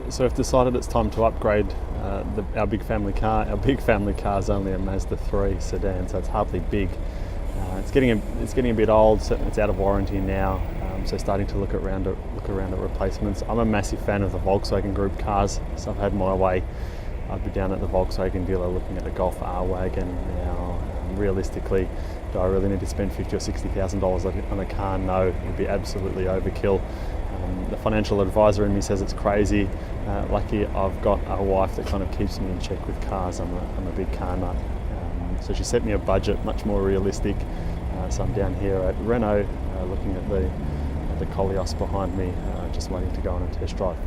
So I've decided it's time to upgrade our big family car. Our big family car is only a Mazda 3 sedan, so it's hardly big. It's getting a bit old, so it's out of warranty now. So starting to look around at replacements. I'm a massive fan of the Volkswagen Group cars, so I've had my way. I'd be down at the Volkswagen dealer looking at a Golf R-Wagon now. Realistically, do I really need to spend $50,000 or $60,000 on a car? No, it would be absolutely overkill. The financial advisor in me says it's crazy. Lucky I've got a wife that kind of keeps me in check with cars. I'm a big car nut. So she set me a budget much more realistic. So I'm down here at Renault looking at the Koleos behind me, just waiting to go on a test drive.